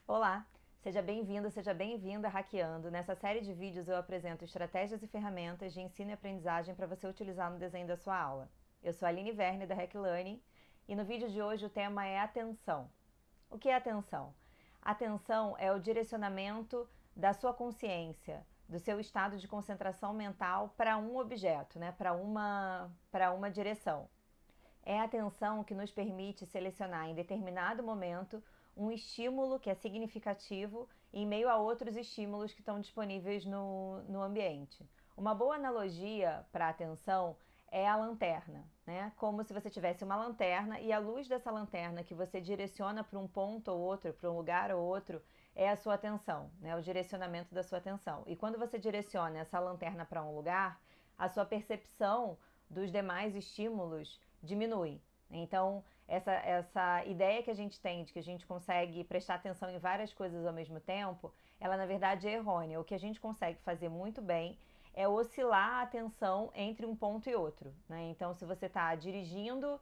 Olá, seja bem-vindo, seja bem-vinda a Hackeando. Nessa série de vídeos eu apresento estratégias e ferramentas de ensino e aprendizagem para você utilizar no desenho da sua aula. Eu sou a Aline Verne, da Hack Learning, e no vídeo de hoje o tema é atenção. O que é atenção? Atenção é o direcionamento da sua consciência, do seu estado de concentração mental para um objeto, né? para uma direção. É a atenção que nos permite selecionar em determinado momento um estímulo que é significativo em meio a outros estímulos que estão disponíveis no ambiente. Uma boa analogia para a atenção é a lanterna, né? Como se você tivesse uma lanterna e a luz dessa lanterna que você direciona para um ponto ou outro, para um lugar ou outro, é a sua atenção, né? O direcionamento da sua atenção. E quando você direciona essa lanterna para um lugar, a sua percepção dos demais estímulos diminui. Então, essa ideia que a gente tem de que a gente consegue prestar atenção em várias coisas ao mesmo tempo, ela na verdade é errônea. O que a gente consegue fazer muito bem é oscilar a atenção entre um ponto e outro, né? Então, se você está dirigindo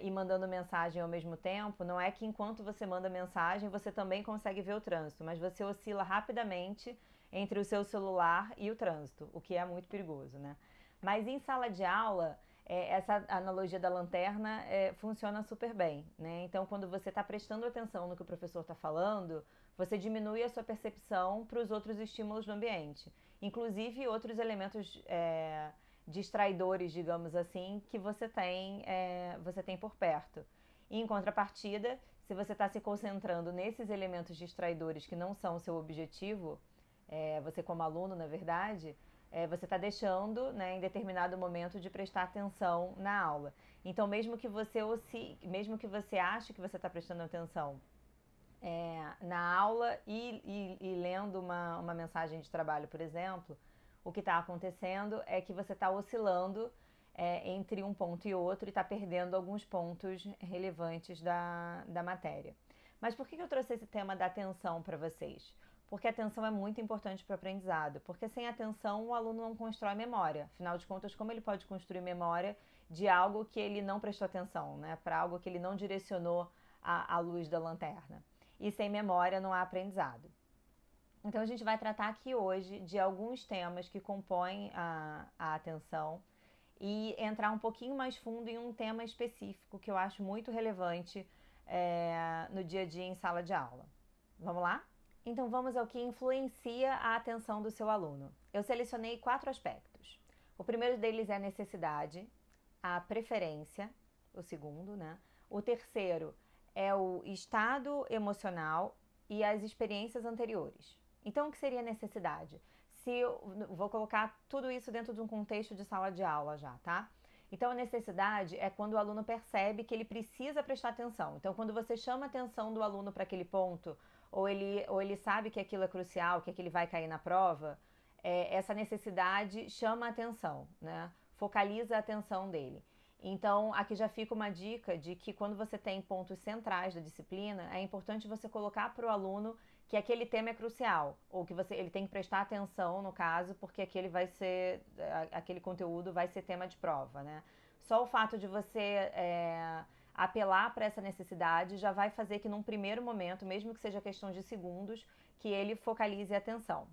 e mandando mensagem ao mesmo tempo, não é que enquanto você manda mensagem você também consegue ver o trânsito, mas você oscila rapidamente entre o seu celular e o trânsito, o que é muito perigoso, né? Mas em sala de aula, essa analogia da lanterna funciona super bem, né? Então, quando você está prestando atenção no que o professor está falando, você diminui a sua percepção para os outros estímulos do ambiente, inclusive outros elementos distraidores, digamos assim, que você tem por perto. E, em contrapartida, se você está se concentrando nesses elementos distraidores que não são o seu objetivo, você como aluno, na verdade, você está deixando, né, em determinado momento de prestar atenção na aula. Então, mesmo que você ache que você está prestando atenção na aula e lendo uma mensagem de trabalho, por exemplo, o que está acontecendo é que você está oscilando entre um ponto e outro e está perdendo alguns pontos relevantes da matéria. Mas por que eu trouxe esse tema da atenção para vocês? Porque a atenção é muito importante para o aprendizado, porque sem atenção o aluno não constrói memória. Afinal de contas, como ele pode construir memória de algo que ele não prestou atenção, né? Para algo que ele não direcionou a luz da lanterna? E sem memória não há aprendizado. Então a gente vai tratar aqui hoje de alguns temas que compõem a atenção e entrar um pouquinho mais fundo em um tema específico que eu acho muito relevante no dia a dia em sala de aula. Vamos lá? Então vamos ao que influencia a atenção do seu aluno. Eu selecionei 4 aspectos. O primeiro deles é a necessidade, a preferência, o segundo, né? O terceiro é o estado emocional e as experiências anteriores. Então, o que seria necessidade? Vou colocar tudo isso dentro de um contexto de sala de aula já, tá? Então, a necessidade é quando o aluno percebe que ele precisa prestar atenção. Então, quando você chama a atenção do aluno para aquele ponto, ou ele sabe que aquilo é crucial, que aquilo vai cair na prova, essa necessidade chama a atenção, né? Focaliza a atenção dele. Então, aqui já fica uma dica de que quando você tem pontos centrais da disciplina, é importante você colocar para o aluno que aquele tema é crucial, ou que ele tem que prestar atenção, no caso, porque aquele conteúdo vai ser tema de prova, né? Só o fato de você apelar para essa necessidade já vai fazer que num primeiro momento, mesmo que seja questão de segundos, que ele focalize a atenção.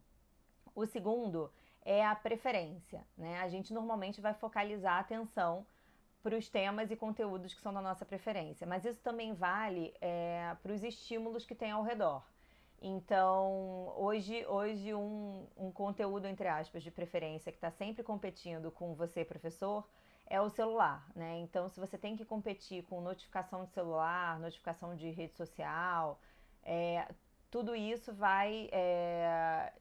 O segundo é a preferência, né? A gente normalmente vai focalizar a atenção para os temas e conteúdos que são da nossa preferência, mas isso também vale para os estímulos que tem ao redor. Então, hoje um conteúdo, entre aspas, de preferência que está sempre competindo com você, professor, é o celular, né? Então, se você tem que competir com notificação de celular, notificação de rede social, tudo isso vai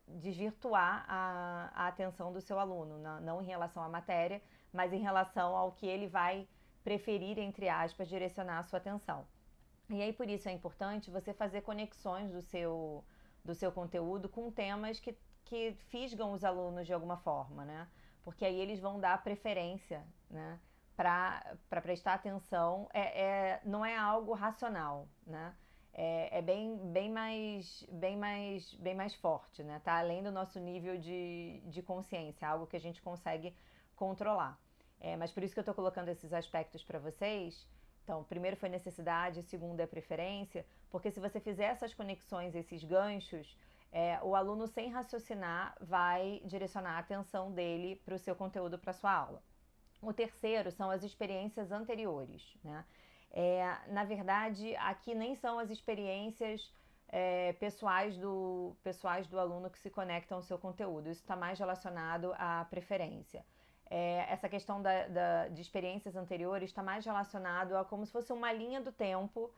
desvirtuar a atenção do seu aluno, não em relação à matéria, mas em relação ao que ele vai preferir, entre aspas, direcionar a sua atenção. E aí, por isso é importante você fazer conexões do seu conteúdo com temas que fisgam os alunos de alguma forma, né? Porque aí eles vão dar preferência, né? Para prestar atenção, não é algo racional, né? É bem mais forte, né? Tá além do nosso nível de consciência, algo que a gente consegue controlar. Mas por isso que eu estou colocando esses aspectos para vocês, Então, primeiro foi necessidade, segundo é preferência, porque se você fizer essas conexões, esses ganchos, o aluno, sem raciocinar, vai direcionar a atenção dele para o seu conteúdo, para a sua aula. O terceiro são as experiências anteriores, né? Na verdade, aqui nem são as experiências pessoais do aluno que se conectam ao seu conteúdo. Isso está mais relacionado à preferência. Essa questão de experiências anteriores está mais relacionado a como se fosse uma linha do tempo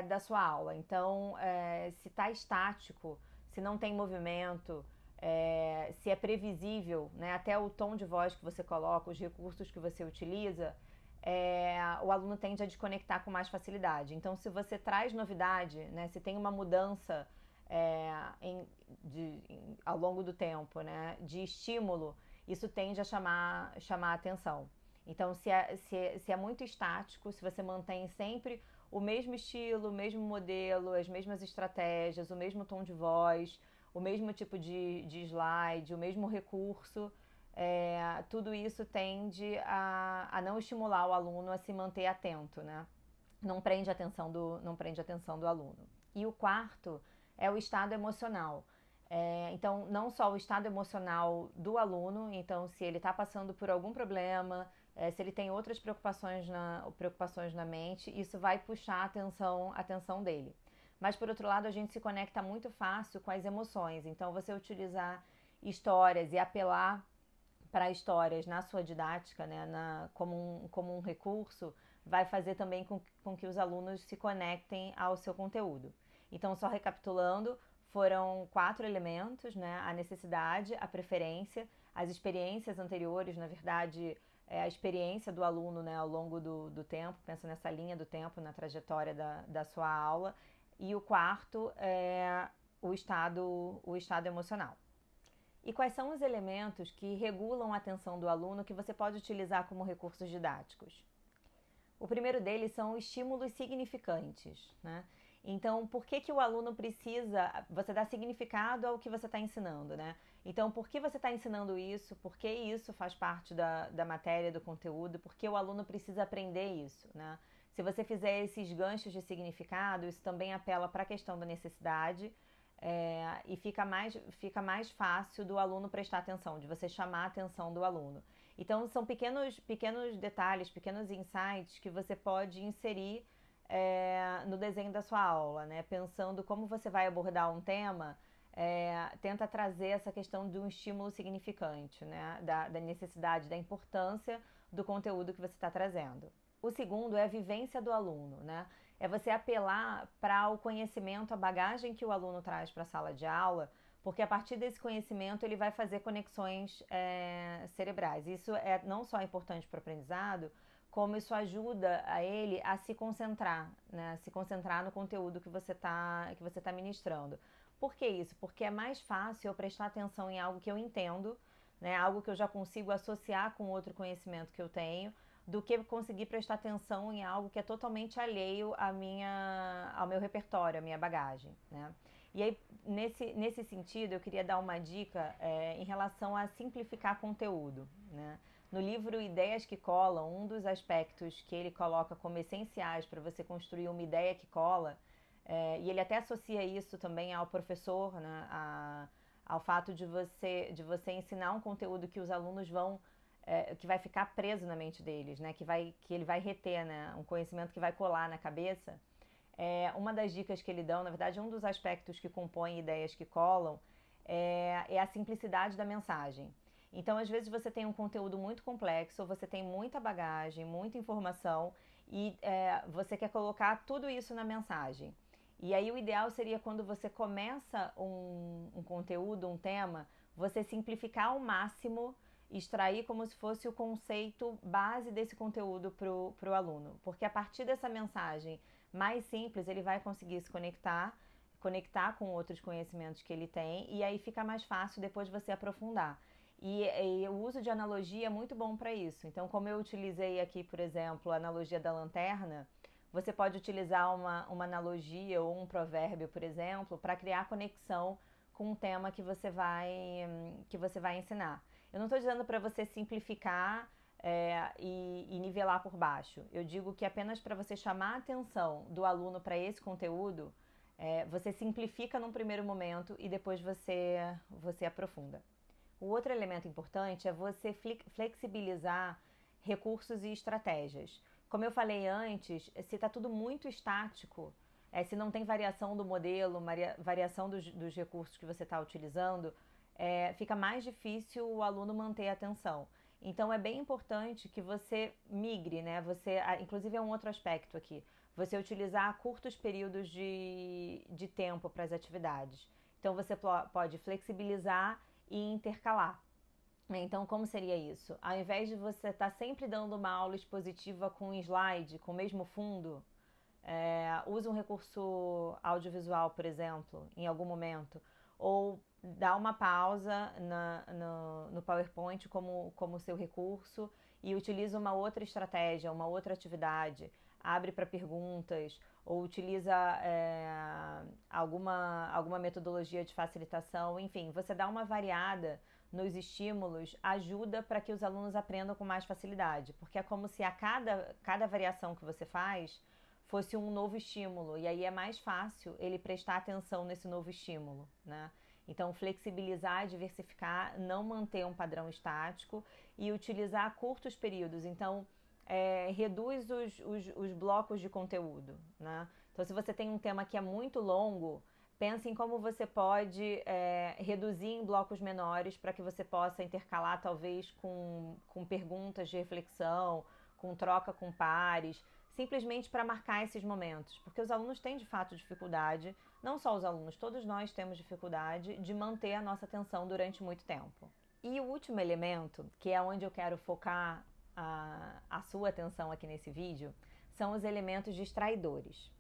da sua aula. Então, se está estático, se não tem movimento, se é previsível, né, até o tom de voz que você coloca, os recursos que você utiliza, o aluno tende a desconectar com mais facilidade. Então, se você traz novidade, né, se tem uma mudança ao longo do tempo, né, de estímulo, isso tende a chamar a atenção. Então, se é muito estático, se você mantém sempre o mesmo estilo, o mesmo modelo, as mesmas estratégias, o mesmo tom de voz, o mesmo tipo de slide, o mesmo recurso, tudo isso tende a não estimular o aluno a se manter atento, né? Não prende a atenção do aluno. E o quarto é o estado emocional. Então, não só o estado emocional do aluno, então se ele está passando por algum problema, se ele tem outras preocupações na mente, isso vai puxar a atenção dele. Mas, por outro lado, a gente se conecta muito fácil com as emoções. Então, você utilizar histórias e apelar para histórias na sua didática, né, como um recurso, vai fazer também com que os alunos se conectem ao seu conteúdo. Então, só recapitulando, foram 4 elementos, né? A necessidade, a preferência, as experiências anteriores, na verdade, a experiência do aluno, né, ao longo do tempo, pensa nessa linha do tempo, na trajetória da sua aula. E o quarto é o estado emocional. E quais são os elementos que regulam a atenção do aluno que você pode utilizar como recursos didáticos? O primeiro deles são estímulos significantes, né? Então, por que o aluno precisa... Você dá significado ao que você está ensinando, né? Então, por que você está ensinando isso? Por que isso faz parte da matéria, do conteúdo? Por que o aluno precisa aprender isso, né? Se você fizer esses ganchos de significado, isso também apela para a questão da necessidade, e fica mais fácil do aluno prestar atenção, de você chamar a atenção do aluno. Então, são pequenos detalhes, pequenos insights que você pode inserir no desenho da sua aula, né? Pensando como você vai abordar um tema, tenta trazer essa questão de um estímulo significante, né? Da necessidade, da importância do conteúdo que você está trazendo. O segundo é a vivência do aluno, né? É você apelar para o conhecimento, a bagagem que o aluno traz para a sala de aula, porque a partir desse conhecimento ele vai fazer conexões cerebrais. Isso é não só importante para o aprendizado, como isso ajuda a ele a se concentrar, né? Se concentrar no conteúdo que você tá ministrando. Por que isso? Porque é mais fácil eu prestar atenção em algo que eu entendo, né? Algo que eu já consigo associar com outro conhecimento que eu tenho, do que conseguir prestar atenção em algo que é totalmente alheio ao meu repertório, à minha bagagem, né? E aí, nesse sentido, eu queria dar uma dica em relação a simplificar conteúdo, né? No livro Ideias que Colam, um dos aspectos que ele coloca como essenciais para você construir uma ideia que cola, e ele até associa isso também ao professor, né? Ao fato de você ensinar um conteúdo que os alunos que vai ficar preso na mente deles, né? Que ele vai reter, né? Um conhecimento que vai colar na cabeça. Uma das dicas que ele dão, na verdade, um dos aspectos que compõem ideias que colam é a simplicidade da mensagem. Então, às vezes, você tem um conteúdo muito complexo, você tem muita bagagem, muita informação e você quer colocar tudo isso na mensagem. E aí, o ideal seria quando você começa um conteúdo, um tema, você simplificar ao máximo, extrair como se fosse o conceito base desse conteúdo para o aluno. Porque a partir dessa mensagem mais simples, ele vai conseguir se conectar com outros conhecimentos que ele tem, e aí fica mais fácil depois você aprofundar. E o uso de analogia é muito bom para isso. Então, como eu utilizei aqui, por exemplo, a analogia da lanterna, você pode utilizar uma analogia ou um provérbio, por exemplo, para criar conexão com o tema que você vai ensinar. Eu não estou dizendo para você simplificar e nivelar por baixo. Eu digo que apenas para você chamar a atenção do aluno para esse conteúdo, você simplifica num primeiro momento e depois você aprofunda. O outro elemento importante é você flexibilizar recursos e estratégias. Como eu falei antes, se está tudo muito estático, se não tem variação do modelo, variação dos recursos que você está utilizando, fica mais difícil o aluno manter a atenção. Então é bem importante que você migre, né? Inclusive é um outro aspecto aqui, você utilizar curtos períodos de tempo para as atividades. Então você pode flexibilizar e intercalar. Então, como seria isso? Ao invés de você estar sempre dando uma aula expositiva com um slide, com o mesmo fundo, use um recurso audiovisual, por exemplo, em algum momento, ou dá uma pausa no PowerPoint como seu recurso e utiliza uma outra estratégia, uma outra atividade, abre para perguntas ou utiliza alguma metodologia de facilitação, enfim, você dá uma variada nos estímulos, ajuda para que os alunos aprendam com mais facilidade, porque é como se a cada variação que você faz fosse um novo estímulo, e aí é mais fácil ele prestar atenção nesse novo estímulo, né? Então, flexibilizar, diversificar, não manter um padrão estático e utilizar curtos períodos. Então, reduz os blocos de conteúdo, né? Então, se você tem um tema que é muito longo, pense em como você pode reduzir em blocos menores para que você possa intercalar, talvez, com perguntas de reflexão, com troca com pares, simplesmente para marcar esses momentos, porque os alunos têm de fato dificuldade, não só os alunos, todos nós temos dificuldade de manter a nossa atenção durante muito tempo. E o último elemento, que é onde eu quero focar a sua atenção aqui nesse vídeo, são os elementos distraidores.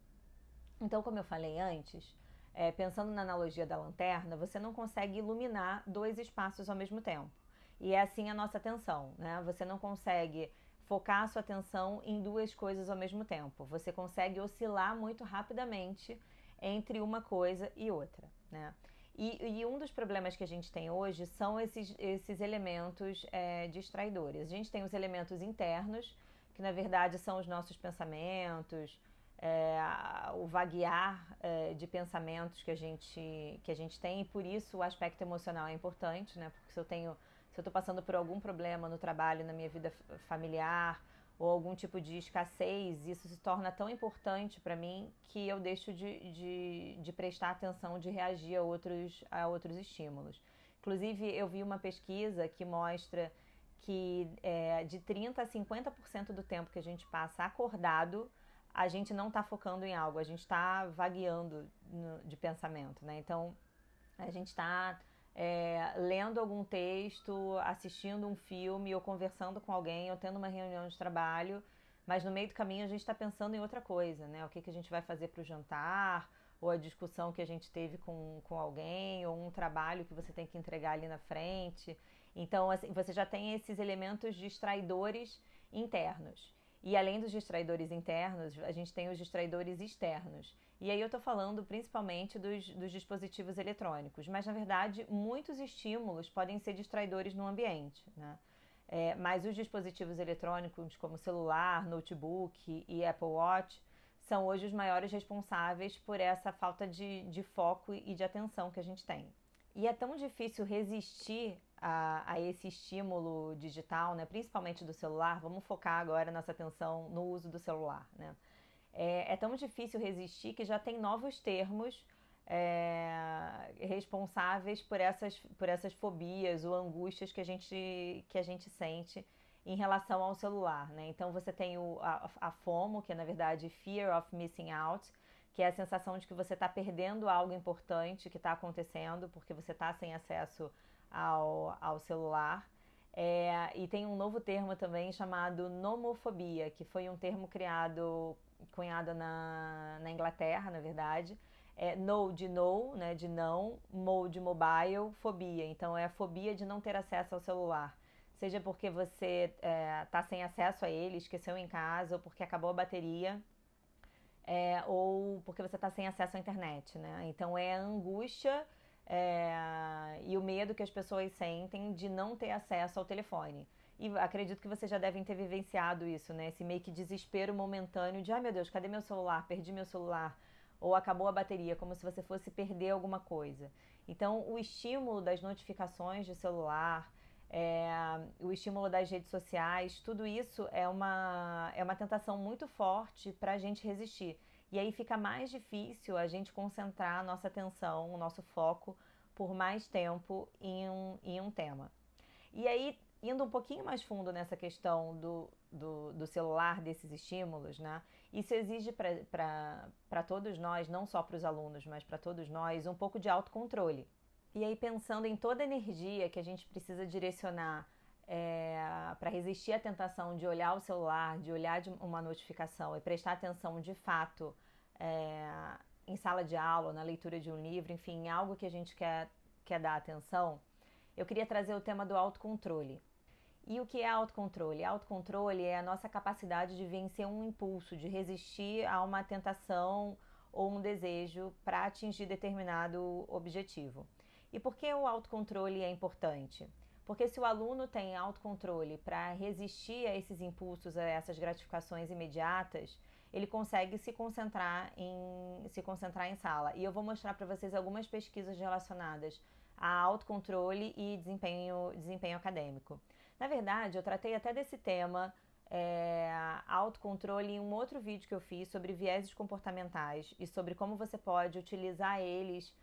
Então, como eu falei antes, pensando na analogia da lanterna, você não consegue iluminar dois espaços ao mesmo tempo. E é assim a nossa atenção, né? Você não consegue focar a sua atenção em duas coisas ao mesmo tempo. Você consegue oscilar muito rapidamente entre uma coisa e outra, né? E um dos problemas que a gente tem hoje são esses elementos distraidores. A gente tem os elementos internos, que na verdade são os nossos pensamentos, o vaguear de pensamentos que a gente tem, e por isso o aspecto emocional é importante, né? Porque se eu estou passando por algum problema no trabalho, na minha vida familiar, ou algum tipo de escassez, isso se torna tão importante para mim que eu deixo de prestar atenção, de reagir a outros estímulos. Inclusive, eu vi uma pesquisa que mostra que de 30% a 50% do tempo que a gente passa acordado, a gente não está focando em algo, a gente está vagueando de pensamento, né? Então, a gente está lendo algum texto, assistindo um filme, ou conversando com alguém, ou tendo uma reunião de trabalho, mas no meio do caminho a gente está pensando em outra coisa, né? O que a gente vai fazer para o jantar, ou a discussão que a gente teve com alguém, ou um trabalho que você tem que entregar ali na frente. Então, assim, você já tem esses elementos distraidores internos. E além dos distraidores internos, a gente tem os distraidores externos. E aí eu estou falando principalmente dos dispositivos eletrônicos, mas na verdade muitos estímulos podem ser distraidores no ambiente, né? Mas os dispositivos eletrônicos como celular, notebook e Apple Watch são hoje os maiores responsáveis por essa falta de foco e de atenção que a gente tem. E é tão difícil resistir a esse estímulo digital, né? Principalmente do celular. Vamos focar agora nossa atenção no uso do celular, né? É tão difícil resistir que já tem novos termos responsáveis por essas fobias ou angústias que a gente sente em relação ao celular, né? Então você tem a FOMO, que é na verdade Fear of Missing Out, que é a sensação de que você está perdendo algo importante que está acontecendo porque você está sem acesso ao celular. E tem um novo termo também chamado nomofobia, que foi um termo cunhado na Inglaterra, na verdade. No de no, né, de não, mo de mobile, fobia. Então é a fobia de não ter acesso ao celular. Seja porque você está sem acesso a ele, esqueceu em casa, ou porque acabou a bateria, ou porque você está sem acesso à internet, né? Então é a angústia e o medo que as pessoas sentem de não ter acesso ao telefone. E acredito que vocês já devem ter vivenciado isso, né? Esse meio que desespero momentâneo de, ai meu Deus, cadê meu celular? Perdi meu celular. Ou acabou a bateria, como se você fosse perder alguma coisa. Então, o estímulo das notificações de celular, o estímulo das redes sociais, tudo isso é uma tentação muito forte para a gente resistir. E aí fica mais difícil a gente concentrar a nossa atenção, o nosso foco por mais tempo em um tema. E aí, indo um pouquinho mais fundo nessa questão do celular, desses estímulos, né? Isso exige para todos nós, não só para os alunos, mas para todos nós, um pouco de autocontrole. E aí, pensando em toda a energia que a gente precisa direcionar para resistir à tentação de olhar o celular, de olhar uma notificação e prestar atenção de fato é, em sala de aula, na leitura de um livro, enfim, em algo que a gente quer dar atenção, eu queria trazer o tema do autocontrole. E o que é autocontrole? Autocontrole é a nossa capacidade de vencer um impulso, de resistir a uma tentação ou um desejo para atingir determinado objetivo. E por que o autocontrole é importante? Porque se o aluno tem autocontrole para resistir a esses impulsos, a essas gratificações imediatas, ele consegue se concentrar em sala. E eu vou mostrar para vocês algumas pesquisas relacionadas a autocontrole e desempenho acadêmico. Na verdade, eu tratei até desse tema, autocontrole, em um outro vídeo que eu fiz sobre vieses comportamentais e sobre como você pode utilizar eles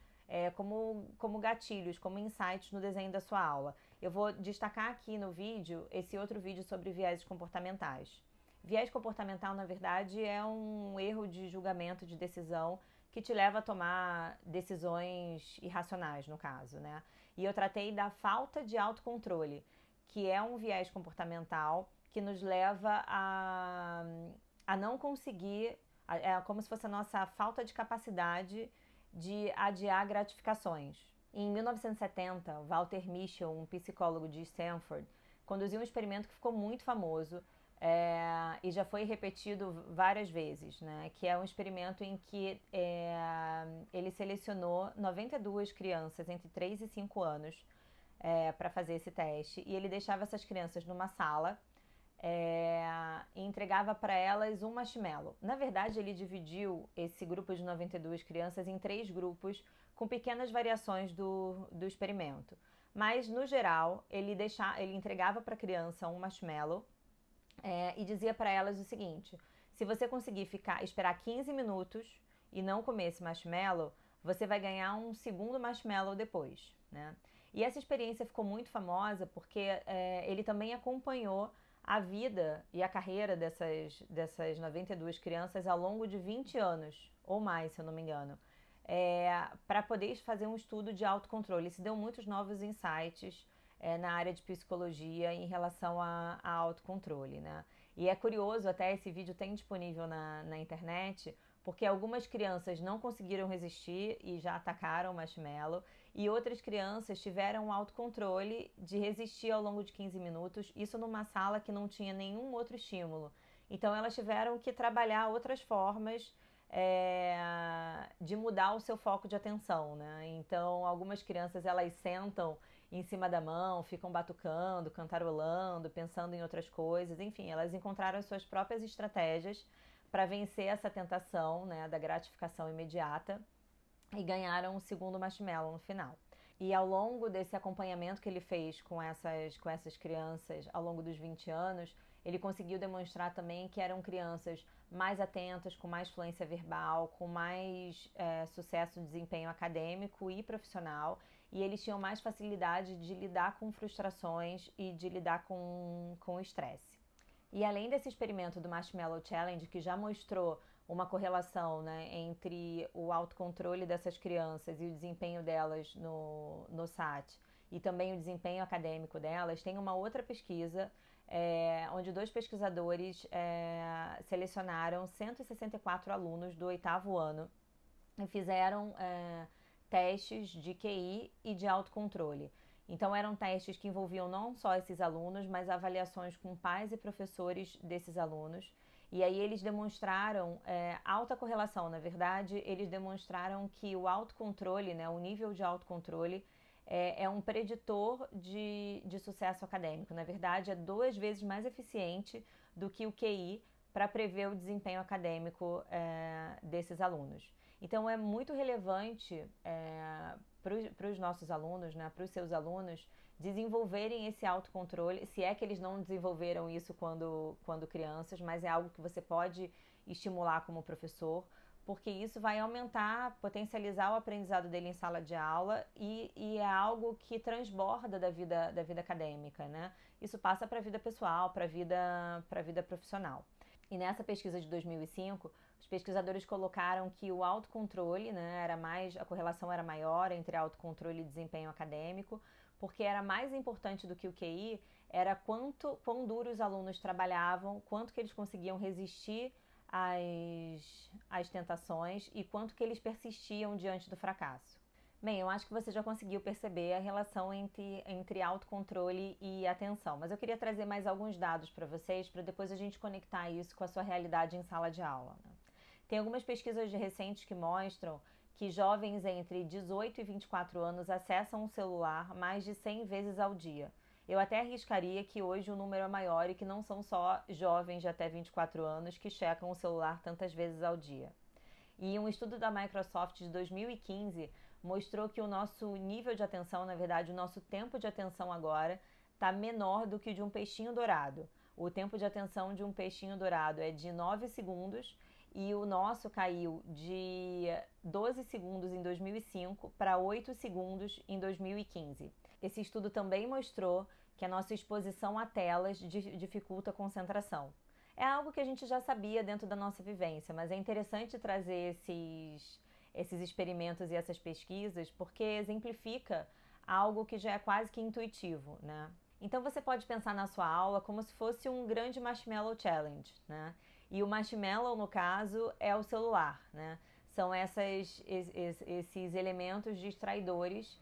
como gatilhos, como insights no desenho da sua aula. Eu vou destacar aqui no vídeo esse outro vídeo sobre vieses comportamentais. Viés comportamental, na verdade, é um erro de julgamento, de decisão, que te leva a tomar decisões irracionais, no caso, né? E eu tratei da falta de autocontrole, que é um viés comportamental que nos leva a não conseguir, é como se fosse a nossa falta de capacidade de adiar gratificações. Em 1970, Walter Mischel, um psicólogo de Stanford, conduziu um experimento que ficou muito famoso, e já foi repetido várias vezes, né? Que é um experimento em que ele selecionou 92 crianças entre 3 e 5 anos para fazer esse teste, e ele deixava essas crianças numa sala e entregava para elas um marshmallow. Na verdade, ele dividiu esse grupo de 92 crianças em 3 grupos com pequenas variações do experimento. Mas, no geral, ele entregava para a criança um marshmallow e dizia para elas o seguinte: se você conseguir esperar 15 minutos e não comer esse marshmallow, você vai ganhar um segundo marshmallow depois, né? E essa experiência ficou muito famosa porque ele também acompanhou a vida e a carreira dessas 92 crianças ao longo de 20 anos, ou mais, se eu não me engano, para poder fazer um estudo de autocontrole. Isso deu muitos novos insights na área de psicologia em relação a autocontrole, né? E é curioso, até esse vídeo tem disponível na internet, porque algumas crianças não conseguiram resistir e já atacaram o marshmallow, e outras crianças tiveram um autocontrole de resistir ao longo de 15 minutos, isso numa sala que não tinha nenhum outro estímulo. Então elas tiveram que trabalhar outras formas de mudar o seu foco de atenção, né? Então algumas crianças elas sentam em cima da mão, ficam batucando, cantarolando, pensando em outras coisas, enfim, elas encontraram as suas próprias estratégias para vencer essa tentação, né, da gratificação imediata, e ganharam o segundo marshmallow no final. E ao longo desse acompanhamento que ele fez com essas crianças ao longo dos 20 anos, ele conseguiu demonstrar também que eram crianças mais atentas, com mais fluência verbal, com mais sucesso de desempenho acadêmico e profissional, e eles tinham mais facilidade de lidar com frustrações e de lidar com o estresse. E além desse experimento do Marshmallow Challenge, que já mostrou uma correlação, né, entre o autocontrole dessas crianças e o desempenho delas no SAT, e também o desempenho acadêmico delas, tem uma outra pesquisa onde 2 pesquisadores selecionaram 164 alunos do 8º ano e fizeram testes de QI e de autocontrole. Então eram testes que envolviam não só esses alunos, mas avaliações com pais e professores desses alunos. E aí eles demonstraram alta correlação. Na verdade, eles demonstraram que o autocontrole, né, o nível de autocontrole, é um preditor de sucesso acadêmico. Na verdade, é 2 vezes mais eficiente do que o QI para prever o desempenho acadêmico desses alunos. Então, é muito relevante para os nossos alunos, né, para os seus alunos, desenvolverem esse autocontrole, se é que eles não desenvolveram isso quando crianças, mas é algo que você pode estimular como professor, porque isso vai aumentar, potencializar o aprendizado dele em sala de aula e é algo que transborda da vida acadêmica, né? Isso passa para a vida pessoal, para a vida profissional. E nessa pesquisa de 2005, os pesquisadores colocaram que o autocontrole, né, a correlação era maior entre autocontrole e desempenho acadêmico, porque era mais importante do que o QI, era quão duro os alunos trabalhavam, quanto que eles conseguiam resistir às tentações e quanto que eles persistiam diante do fracasso. Bem, eu acho que você já conseguiu perceber a relação entre autocontrole e atenção, mas eu queria trazer mais alguns dados para vocês, para depois a gente conectar isso com a sua realidade em sala de aula, né? Tem algumas pesquisas recentes que mostram que jovens entre 18 e 24 anos acessam o celular mais de 100 vezes ao dia. Eu até arriscaria que hoje o número é maior e que não são só jovens de até 24 anos que checam o celular tantas vezes ao dia. E um estudo da Microsoft de 2015 mostrou que o nosso nível de atenção, na verdade, o nosso tempo de atenção agora está menor do que o de um peixinho dourado. O tempo de atenção de um peixinho dourado é de 9 segundos e o nosso caiu de 12 segundos em 2005 para 8 segundos em 2015. Esse estudo também mostrou que a nossa exposição a telas dificulta a concentração. É algo que a gente já sabia dentro da nossa vivência, mas é interessante trazer esses experimentos e essas pesquisas porque exemplifica algo que já é quase que intuitivo, né? Então você pode pensar na sua aula como se fosse um grande Marshmallow Challenge, né? E o marshmallow, no caso, é o celular, né? São esses elementos distraidores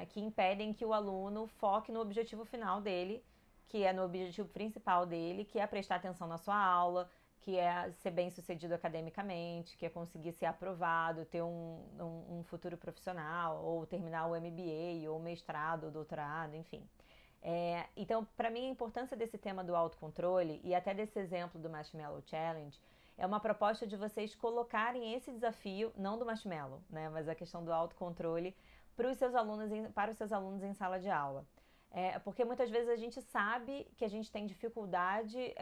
que impedem que o aluno foque no objetivo final dele, que é no objetivo principal dele, que é prestar atenção na sua aula, que é ser bem sucedido academicamente, que é conseguir ser aprovado, ter um futuro profissional, ou terminar o MBA, ou mestrado, ou doutorado, enfim. Então, para mim, a importância desse tema do autocontrole e até desse exemplo do Marshmallow Challenge é uma proposta de vocês colocarem esse desafio, não do marshmallow, né, mas a questão do autocontrole para os seus alunos em sala de aula. Porque muitas vezes a gente sabe que a gente tem dificuldade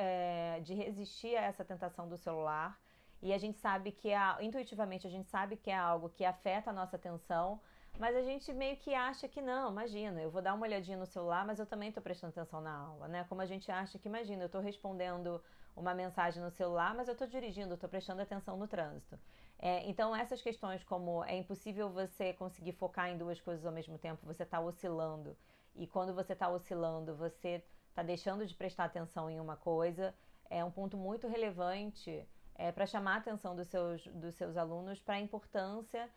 de resistir a essa tentação do celular e a gente sabe que intuitivamente a gente sabe que é algo que afeta a nossa atenção, mas a gente meio que acha que não, imagina, eu vou dar uma olhadinha no celular, mas eu também estou prestando atenção na aula, né? Como a gente acha que, imagina, eu estou respondendo uma mensagem no celular, mas eu estou dirigindo, eu estou prestando atenção no trânsito. Então, essas questões como é impossível você conseguir focar em 2 coisas ao mesmo tempo, você está oscilando, e quando você está oscilando, você está deixando de prestar atenção em uma coisa, é um ponto muito relevante para chamar a atenção dos seus alunos para a importância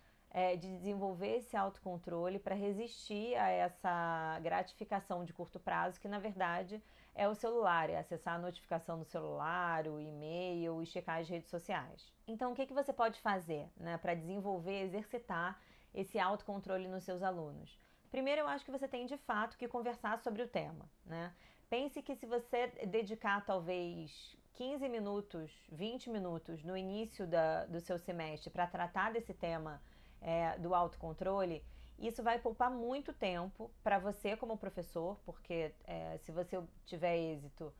de desenvolver esse autocontrole para resistir a essa gratificação de curto prazo, que na verdade é o celular, é acessar a notificação no celular, o e-mail e checar as redes sociais. Então, o que você pode fazer, né, para desenvolver, exercitar esse autocontrole nos seus alunos? Primeiro, eu acho que você tem de fato que conversar sobre o tema, né? Pense que se você dedicar talvez 15 minutos, 20 minutos no início do seu semestre para tratar desse tema do autocontrole, isso vai poupar muito tempo para você como professor, porque se você tiver êxito,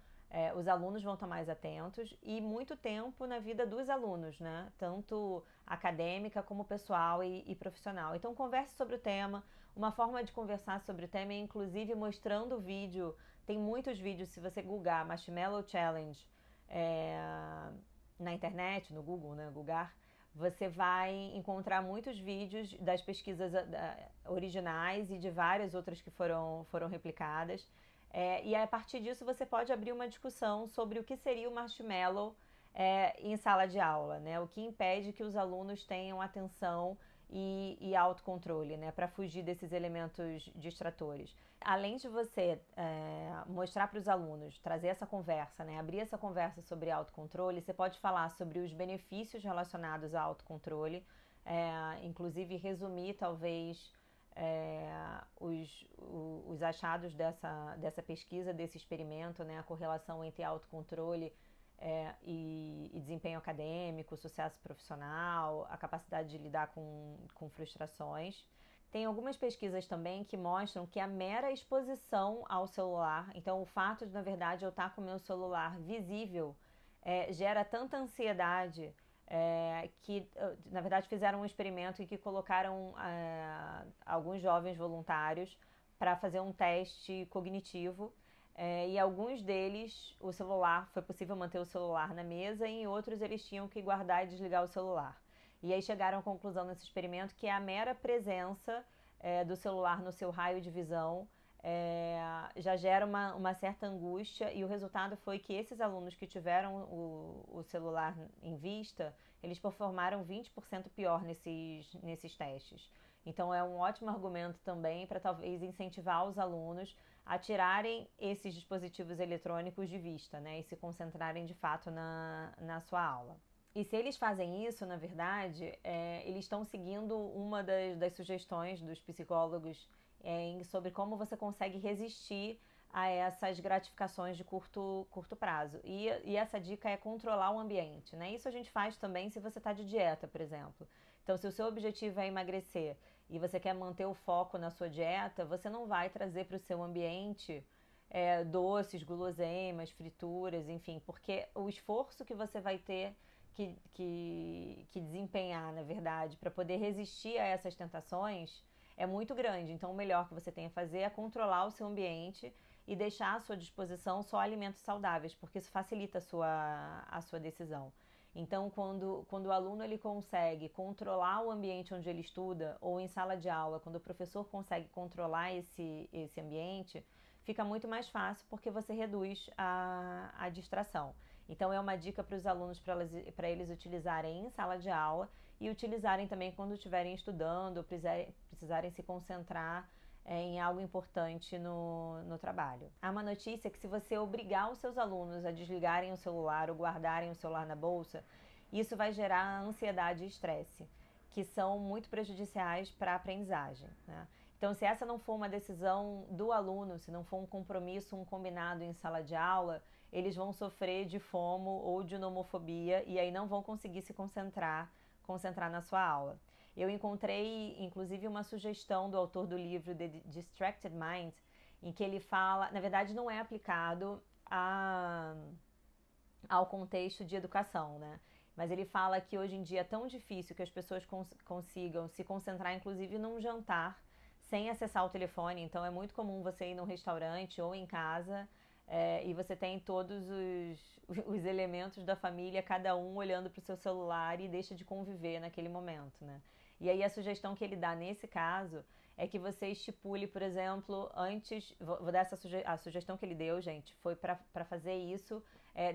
os alunos vão estar mais atentos e muito tempo na vida dos alunos, né? Tanto acadêmica como pessoal e profissional. Então converse sobre o tema. Uma forma de conversar sobre o tema é inclusive mostrando o vídeo. Tem muitos vídeos, se você googar Marshmallow Challenge na internet, no Google, né? Googar, você vai encontrar muitos vídeos das pesquisas originais e de várias outras que foram replicadas. E a partir disso você pode abrir uma discussão sobre o que seria o marshmallow em sala de aula, né? O que impede que os alunos tenham atenção e autocontrole, né? Para fugir desses elementos distratores. Além de você mostrar para os alunos, trazer essa conversa, né? Abrir essa conversa sobre autocontrole, você pode falar sobre os benefícios relacionados ao autocontrole, inclusive resumir talvez os achados dessa pesquisa, desse experimento, né, a correlação entre autocontrole e desempenho acadêmico, sucesso profissional, a capacidade de lidar com frustrações. Tem algumas pesquisas também que mostram que a mera exposição ao celular, então o fato de, na verdade, eu estar com o meu celular visível, gera tanta ansiedade que, na verdade, fizeram um experimento em que colocaram alguns jovens voluntários para fazer um teste cognitivo. E alguns deles, o celular, foi possível manter o celular na mesa, e em outros eles tinham que guardar e desligar o celular. E aí chegaram à conclusão nesse experimento que a mera presença do celular no seu raio de visão já gera uma certa angústia, e o resultado foi que esses alunos que tiveram o celular em vista, eles performaram 20% pior nesses testes. Então é um ótimo argumento também para talvez incentivar os alunos a tirarem esses dispositivos eletrônicos de vista, né, e se concentrarem de fato na sua aula. E se eles fazem isso, na verdade, eles estão seguindo uma das sugestões dos psicólogos sobre como você consegue resistir a essas gratificações de curto prazo. E essa dica é controlar o ambiente, né? Isso a gente faz também se você está de dieta, por exemplo. Então, se o seu objetivo é emagrecer e você quer manter o foco na sua dieta, você não vai trazer para o seu ambiente doces, guloseimas, frituras, enfim, porque o esforço que você vai ter que desempenhar, na verdade, para poder resistir a essas tentações é muito grande. Então, o melhor que você tem a fazer é controlar o seu ambiente e deixar à sua disposição só alimentos saudáveis, porque isso facilita a sua decisão. Então, quando o aluno ele consegue controlar o ambiente onde ele estuda, ou em sala de aula, quando o professor consegue controlar esse ambiente, fica muito mais fácil, porque você reduz a distração. Então, é uma dica para os alunos para eles utilizarem em sala de aula e utilizarem também quando estiverem estudando ou precisarem se concentrar em algo importante no trabalho. Há uma notícia que, se você obrigar os seus alunos a desligarem o celular ou guardarem o celular na bolsa, isso vai gerar ansiedade e estresse, que são muito prejudiciais para a aprendizagem, né? Então, se essa não for uma decisão do aluno, se não for um compromisso, um combinado em sala de aula, eles vão sofrer de FOMO ou de nomofobia, e aí não vão conseguir se concentrar na sua aula. Eu encontrei, inclusive, uma sugestão do autor do livro The Distracted Mind, em que ele fala, na verdade não é aplicado ao contexto de educação, né? Mas ele fala que hoje em dia é tão difícil que as pessoas consigam se concentrar, inclusive num jantar, sem acessar o telefone. Então é muito comum você ir num restaurante ou em casa e você tem todos os elementos da família, cada um olhando para o seu celular, e deixa de conviver naquele momento, né? E aí a sugestão que ele dá nesse caso é que você estipule, por exemplo, antes... Vou dar a sugestão que ele deu, gente, foi para fazer isso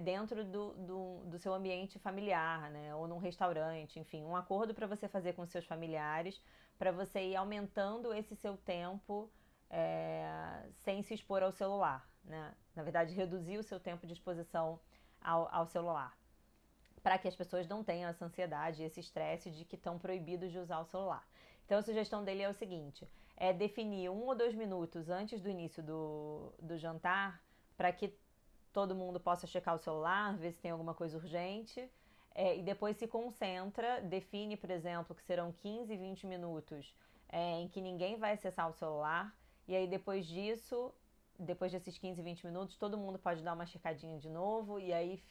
dentro do seu ambiente familiar, né? Ou num restaurante, enfim, um acordo para você fazer com seus familiares, para você ir aumentando esse seu tempo sem se expor ao celular, né? Na verdade, reduzir o seu tempo de exposição ao celular, para que as pessoas não tenham essa ansiedade, esse estresse de que estão proibidos de usar o celular. Então, a sugestão dele é o seguinte: definir 1 ou 2 minutos antes do início do jantar, para que todo mundo possa checar o celular, ver se tem alguma coisa urgente, e depois se concentra, define, por exemplo, que serão 15, 20 minutos em que ninguém vai acessar o celular, e aí depois desses 15, 20 minutos, todo mundo pode dar uma checadinha de novo, e aí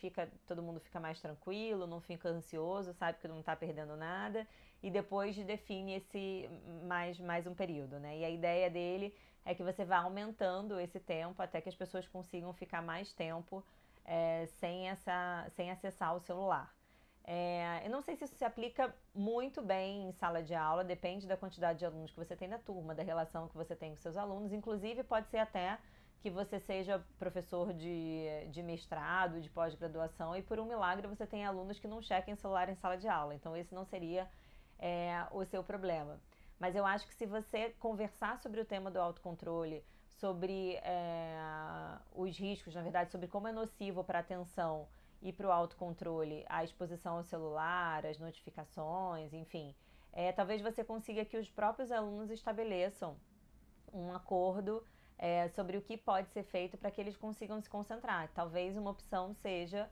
todo mundo fica mais tranquilo, não fica ansioso, sabe que não está perdendo nada, e depois define mais um período, né? E a ideia dele é que você vá aumentando esse tempo até que as pessoas consigam ficar mais tempo sem acessar o celular. Eu não sei se isso se aplica muito bem em sala de aula, depende da quantidade de alunos que você tem na turma, da relação que você tem com seus alunos. Inclusive, pode ser até que você seja professor de mestrado, de pós-graduação, e por um milagre você tem alunos que não chequem celular em sala de aula. Então, esse não seria o seu problema. Mas eu acho que, se você conversar sobre o tema do autocontrole, sobre os riscos, na verdade, sobre como é nocivo para a atenção e para o autocontrole a exposição ao celular, as notificações, enfim, talvez você consiga que os próprios alunos estabeleçam um acordo sobre o que pode ser feito para que eles consigam se concentrar. Talvez uma opção seja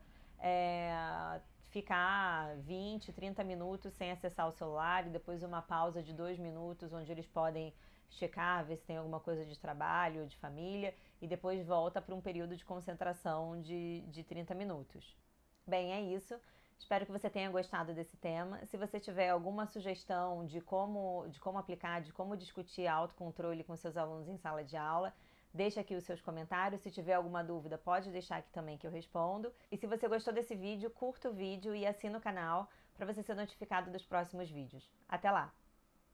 ficar 20, 30 minutos sem acessar o celular e depois uma pausa de 2 minutos onde eles podem checar, ver se tem alguma coisa de trabalho, de família, e depois volta para um período de concentração de 30 minutos. Bem, é isso. Espero que você tenha gostado desse tema. Se você tiver alguma sugestão de como aplicar, de como discutir autocontrole com seus alunos em sala de aula, deixa aqui os seus comentários. Se tiver alguma dúvida, pode deixar aqui também que eu respondo. E se você gostou desse vídeo, curta o vídeo e assina o canal para você ser notificado dos próximos vídeos. Até lá!